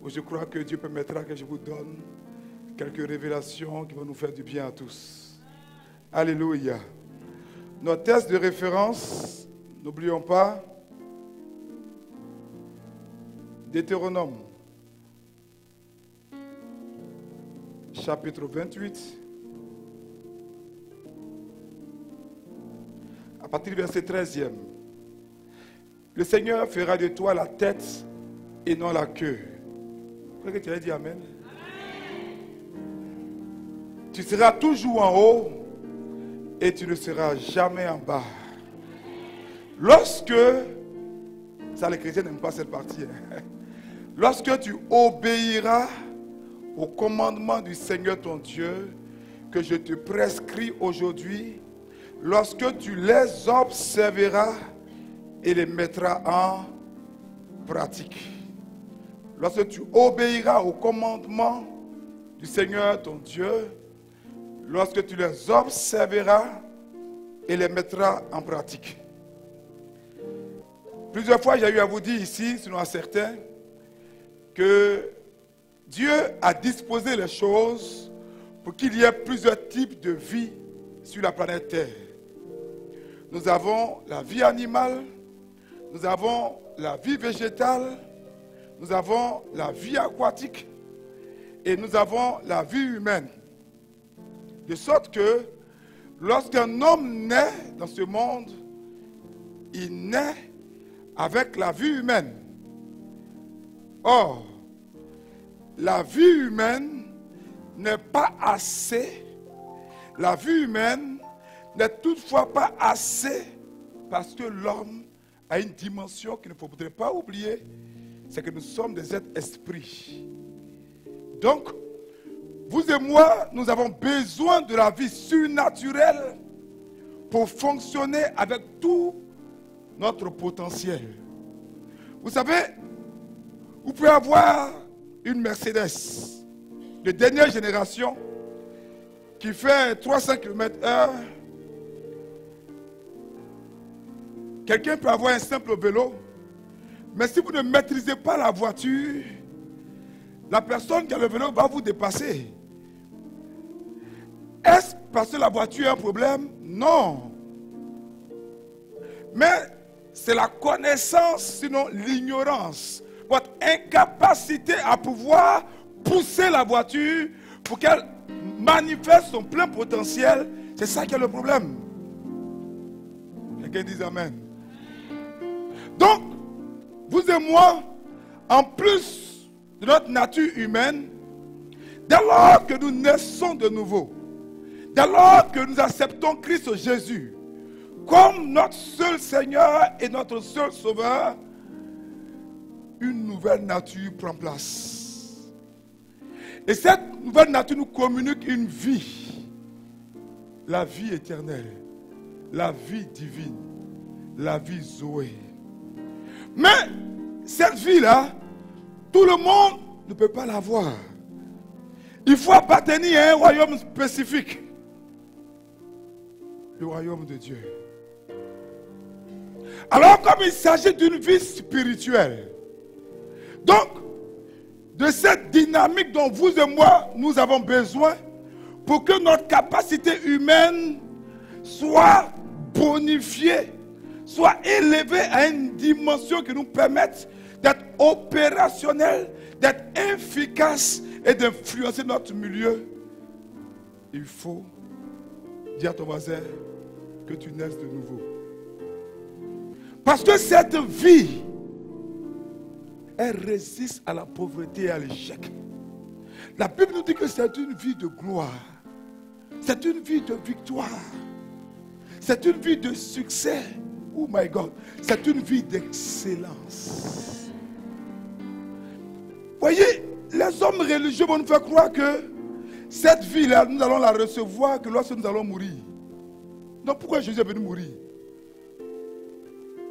Je crois que Dieu permettra que je vous donne quelques révélations qui vont nous faire du bien à tous. Alléluia. Notre texte de référence, n'oublions pas, Deutéronome, chapitre 28, à partir du verset 13e. Le Seigneur fera de toi la tête et non la queue. Vous croyez que tu as dit Amen? Tu seras toujours en haut et tu ne seras jamais en bas. Lorsque, ça les chrétiens n'aiment pas cette partie, lorsque tu obéiras au commandement du Seigneur ton Dieu que je te prescris aujourd'hui, lorsque tu les observeras et les mettras en pratique. Lorsque tu obéiras au commandement du Seigneur ton Dieu, lorsque tu les observeras et les mettras en pratique. Plusieurs fois, j'ai eu à vous dire ici, sinon à certains, que Dieu a disposé les choses pour qu'il y ait plusieurs types de vie sur la planète Terre. Nous avons la vie animale, nous avons la vie végétale, nous avons la vie aquatique et nous avons la vie humaine. De sorte que lorsqu'un homme naît dans ce monde, il naît avec la vie humaine. Or, la vie humaine n'est pas assez. La vie humaine n'est toutefois pas assez parce que l'homme a une dimension qu'il ne faudrait pas oublier, c'est que nous sommes des êtres esprits. Donc, vous et moi, nous avons besoin de la vie surnaturelle pour fonctionner avec tout notre potentiel. Vous savez, vous pouvez avoir une Mercedes de dernière génération qui fait 300 km/h. Quelqu'un peut avoir un simple vélo, mais si vous ne maîtrisez pas la voiture, la personne qui a le vélo va vous dépasser. Est-ce parce que la voiture a un problème? Non. Mais c'est la connaissance, sinon l'ignorance. Votre incapacité à pouvoir pousser la voiture pour qu'elle manifeste son plein potentiel, c'est ça qui est le problème. Quelqu'un dit Amen. Donc, vous et moi, en plus de notre nature humaine, dès lors que nous naissons de nouveau, dès lors que nous acceptons Christ Jésus comme notre seul Seigneur et notre seul Sauveur, une nouvelle nature prend place. Et cette nouvelle nature nous communique une vie, la vie éternelle, la vie divine, la vie Zoé. Mais cette vie-là, tout le monde ne peut pas l'avoir. Il faut appartenir à un royaume spécifique. Le royaume de Dieu. Alors, comme il s'agit d'une vie spirituelle, donc, de cette dynamique dont vous et moi, nous avons besoin pour que notre capacité humaine soit bonifiée, soit élevée à une dimension qui nous permette d'être opérationnel, d'être efficace et d'influencer notre milieu. Il faut dire à ton voisin que tu naisses de nouveau. Parce que cette vie, elle résiste à la pauvreté et à l'échec. La Bible nous dit que c'est une vie de gloire. C'est une vie de victoire. C'est une vie de succès. Oh my God. C'est une vie d'excellence. Voyez, les hommes religieux vont nous faire croire que cette vie-là, nous allons la recevoir que lorsque nous allons mourir. Donc pourquoi Jésus est venu mourir?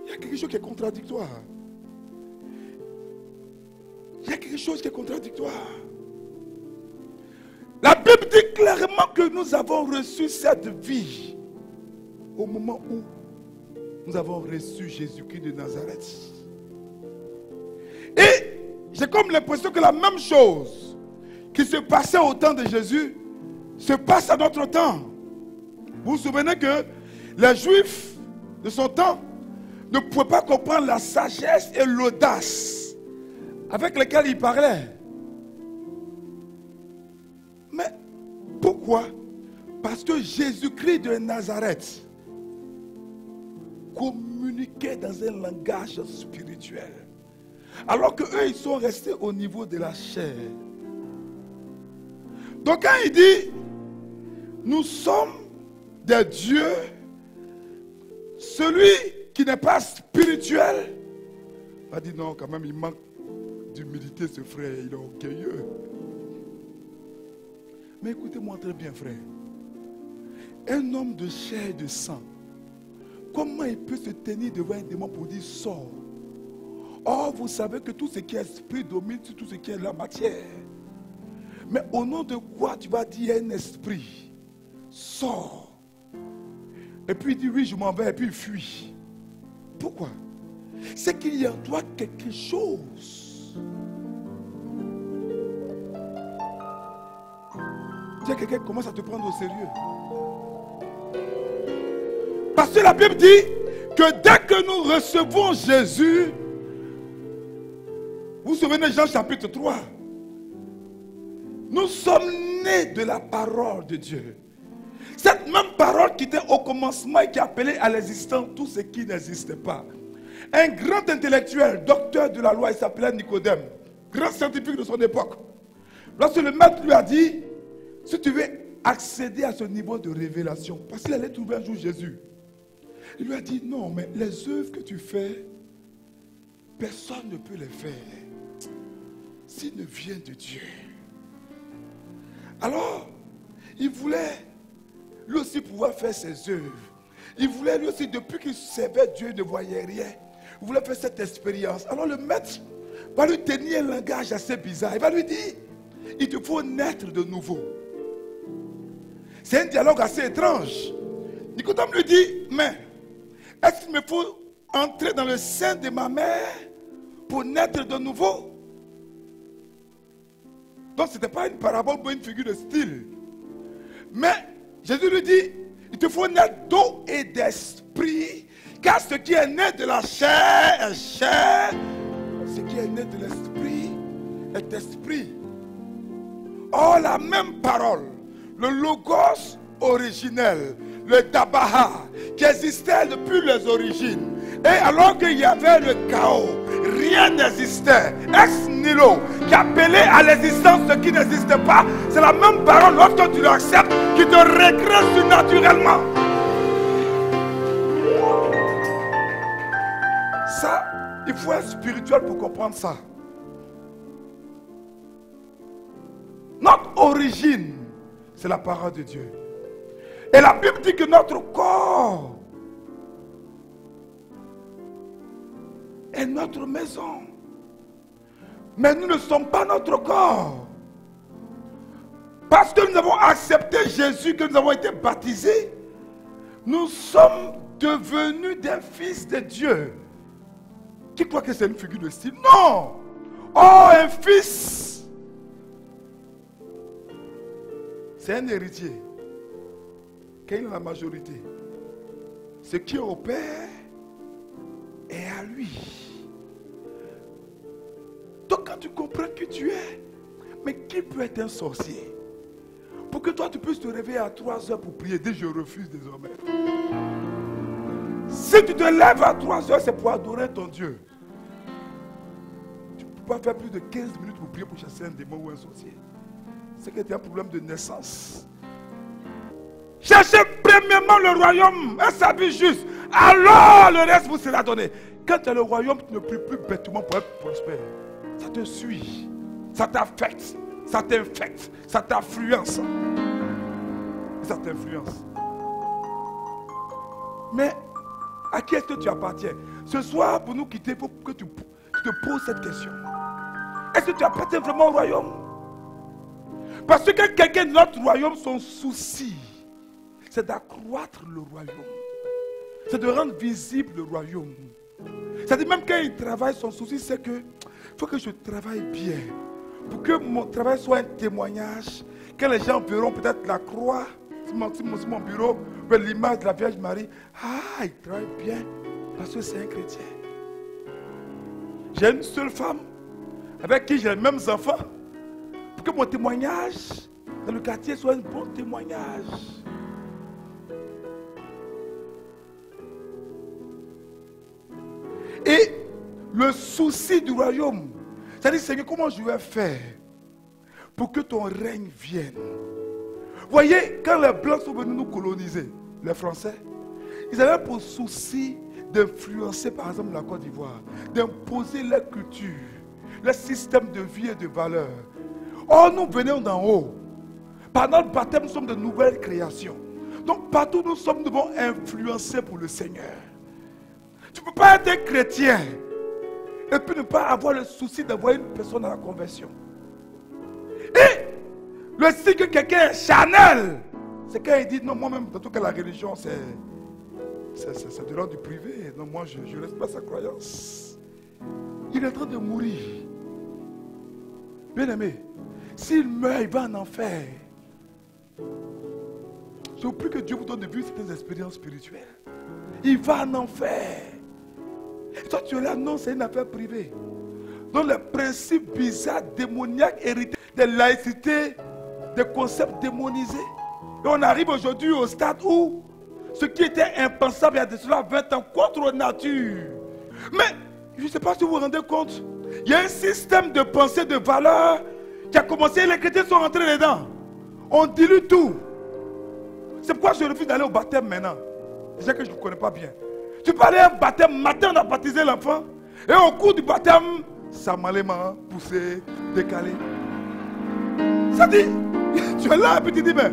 Il y a quelque chose qui est contradictoire. Il y a quelque chose qui est contradictoire. La Bible dit clairement que nous avons reçu cette vie au moment où nous avons reçu Jésus-Christ de Nazareth. Et j'ai comme l'impression que la même chose qui se passait au temps de Jésus se passe à notre temps. Vous vous souvenez que les Juifs de son temps ne pouvaient pas comprendre la sagesse et l'audace avec lesquelles il parlait. Mais pourquoi? Parce que Jésus-Christ de Nazareth communiquait dans un langage spirituel. Alors qu'eux, ils sont restés au niveau de la chair. Donc quand il dit, nous sommes des dieux, celui qui n'est pas spirituel, va dire non, quand même, il manque d'humilité, ce frère, il est orgueilleux. Mais écoutez-moi très bien, frère. Un homme de chair et de sang, comment il peut se tenir devant un démon pour dire sors? Or, vous savez que tout ce qui est esprit domine sur tout ce qui est la matière. Mais au nom de quoi tu vas dire un esprit? Sors. Et puis il dit oui, je m'en vais, et puis il fuit. Pourquoi? C'est qu'il y a en toi quelque chose. Tu as quelqu'un qui commence à te prendre au sérieux. Parce que la Bible dit que dès que nous recevons Jésus, vous vous souvenez Jean chapitre 3, nous sommes nés de la parole de Dieu. Cette même parole qui était au commencement et qui appelait à l'existence tout ce qui n'existait pas. Un grand intellectuel, docteur de la loi, il s'appelait Nicodème, grand scientifique de son époque. Lorsque le maître lui a dit, si tu veux accéder à ce niveau de révélation, parce qu'il allait trouver un jour Jésus, il lui a dit, non, mais les œuvres que tu fais, personne ne peut les faire s'ils ne viennent de Dieu. Alors, il voulait lui aussi pouvoir faire ses œuvres. Il voulait lui aussi, depuis qu'il servait Dieu, il ne voyait rien. Il voulait faire cette expérience. Alors le maître va lui tenir un langage assez bizarre. Il va lui dire, il te faut naître de nouveau. C'est un dialogue assez étrange. Nicodème lui dit, mais est-ce qu'il me faut entrer dans le sein de ma mère pour naître de nouveau? Donc ce n'était pas une parabole mais une figure de style. Mais Jésus lui dit, il te faut naître d'eau et d'esprit, car ce qui est né de la chair est chair, ce qui est né de l'esprit est esprit. Or la même parole, le logos originel, le Dabaha, qui existait depuis les origines. Et alors qu'il y avait le chaos, rien n'existait. Ex nihilo, qui appelait à l'existence ce qui n'existait pas, c'est la même parole lorsque tu l'acceptes qui te recrée surnaturellement. Ça, il faut être spirituel pour comprendre ça. Notre origine, c'est la parole de Dieu. Et la Bible dit que notre corps est notre maison. Mais nous ne sommes pas notre corps. Parce que nous avons accepté Jésus, que nous avons été baptisés, nous sommes devenus des fils de Dieu. Qui croit que c'est une figure de style? Non! Oh, un fils, c'est un héritier. Quelle est la majorité? Ce qui est au Père est à lui. Donc quand tu comprends qui tu es, mais qui peut être un sorcier? Pour que toi tu puisses te réveiller à 3 heures pour prier, dis je refuse désormais. Si tu te lèves à 3 heures, c'est pour adorer ton Dieu. Tu ne peux pas faire plus de 15 minutes pour prier pour chasser un démon ou un sorcier. C'est que tu as un problème de naissance. Cherchez premièrement le royaume et sa vie juste. Alors le reste vous sera donné. Quand tu as le royaume, tu ne pries plus bêtement pour être prospère. Ça te suit. Ça t'affecte. Ça t'infecte. Ça t'influence. Ça t'influence. Mais à qui est-ce que tu appartiens? Ce soir, pour nous quitter, il faut que tu te poses cette question. Est-ce que tu appartiens vraiment au royaume? Parce que quelqu'un de notre royaume, son souci, c'est d'accroître le royaume. C'est de rendre visible le royaume. C'est-à-dire même quand il travaille, son souci, c'est que faut que je travaille bien. Pour que mon travail soit un témoignage, que les gens verront peut-être la croix sur mon bureau, l'image de la Vierge Marie. Ah, il travaille bien parce que c'est un chrétien. J'ai une seule femme avec qui j'ai les mêmes enfants. Pour que mon témoignage dans le quartier soit un bon témoignage. Et le souci du royaume, c'est-à-dire, Seigneur, comment je vais faire pour que ton règne vienne? Vous voyez, quand les Blancs sont venus nous coloniser, les Français, ils avaient pour souci d'influencer, par exemple, la Côte d'Ivoire, d'imposer leur culture, leur système de vie et de valeurs. Or, nous venons d'en haut. Par notre baptême, nous sommes de nouvelles créations. Donc, partout où nous sommes, nous devons influencer pour le Seigneur. Tu ne peux pas être chrétien et puis ne pas avoir le souci d'avoir une personne à la conversion. Et le signe que quelqu'un est charnel, c'est quand il dit non, moi-même, dans tout cas, la religion, c'est de l'ordre du privé. Non, moi, je ne laisse pas sa croyance. Il est en train de mourir. Bien aimé, s'il meurt, il va en enfer. Je vous prie que Dieu vous donne de vivre certaines expériences spirituelles. Il va en enfer. Et toi, tu es là, non, c'est une affaire privée. Donc, les principes bizarres, démoniaques, hérités de laïcité, des concepts démonisés. Et on arrive aujourd'hui au stade où ce qui était impensable il y a de cela 20 ans, contre nature. Mais, je ne sais pas si vous vous rendez compte, il y a un système de pensée, de valeurs qui a commencé et les chrétiens sont rentrés dedans. On dilue tout. C'est pourquoi je refuse d'aller au baptême maintenant. Déjà que je ne connais pas bien. Tu peux aller à un baptême, matin on a baptisé l'enfant, et au cours du baptême, ça m'a poussé, décalé. Ça dit, tu es là et puis tu dis, mais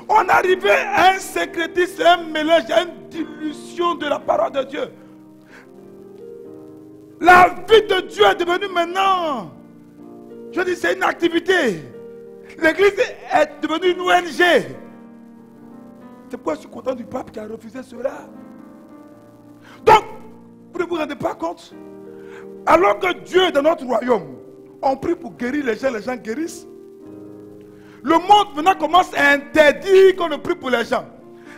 on arrivait à un sécrétisme, un mélange, à une dilution de la parole de Dieu. La vie de Dieu est devenue maintenant, je dis, c'est une activité. L'église est devenue une ONG. C'est pourquoi je suis content du pape qui a refusé cela. Donc, vous ne vous rendez pas compte? Alors que Dieu est dans notre royaume, on prie pour guérir les gens guérissent. Le monde maintenant commence à interdire qu'on ne prie pour les gens.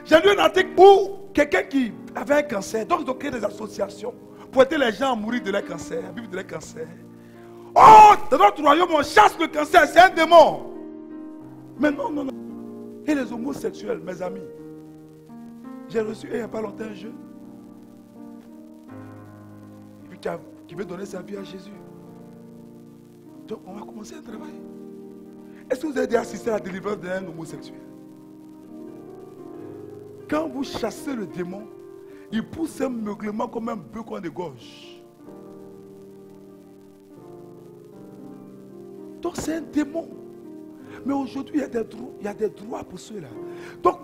J'ai lu un article où quelqu'un qui avait un cancer, donc ils ont créé des associations pour aider les gens à mourir de leur cancer, à vivre de leur cancer. Oh, dans notre royaume, on chasse le cancer, c'est un démon. Mais non, non, non. Et les homosexuels, mes amis, j'ai reçu il n'y a pas longtemps un jeune qui veut donner sa vie à Jésus. Donc on va commencer un travail. Est-ce que vous avez déjà assisté à la délivrance d'un homosexuel? Quand vous chassez le démon, il pousse un meuglement comme un bœuf de gorge. Donc c'est un démon. Mais aujourd'hui, il y a des droits pour ceux-là. Donc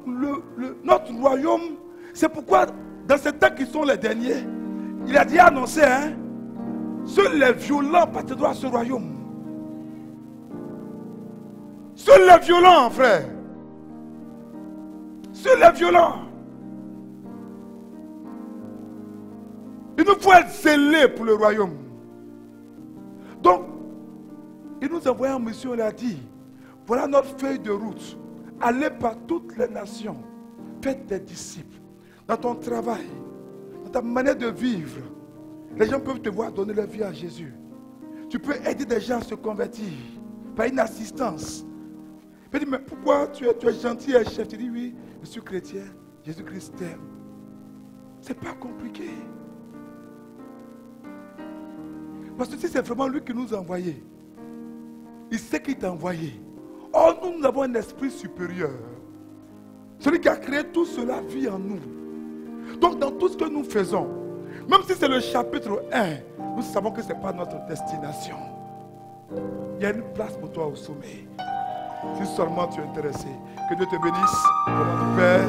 notre royaume, c'est pourquoi dans ces temps qui sont les derniers, il a dit annoncé, hein, seuls les violents appartiendront à ce royaume. Seuls les violents, frère. Seuls les violents. Il nous faut être zélés pour le royaume. Donc, il nous envoie en mission, il a dit, voilà notre feuille de route. Allez par toutes les nations. Faites des disciples. Dans ton travail, dans ta manière de vivre, les gens peuvent te voir donner leur vie à Jésus. Tu peux aider des gens à se convertir par une assistance. Tu dis, mais pourquoi tu es gentil et chef? Tu dis, oui, je suis chrétien, Jésus-Christ t'aime. C'est pas compliqué. Parce que si c'est vraiment lui qui nous a envoyés, il sait qu'il t'a envoyé. Or, nous avons un esprit supérieur. Celui qui a créé tout cela vit en nous. Donc, dans tout ce que nous faisons, même si c'est le chapitre 1, nous savons que ce n'est pas notre destination. Il y a une place pour toi au sommet. Si seulement tu es intéressé. Que Dieu te bénisse. Au nom du Père,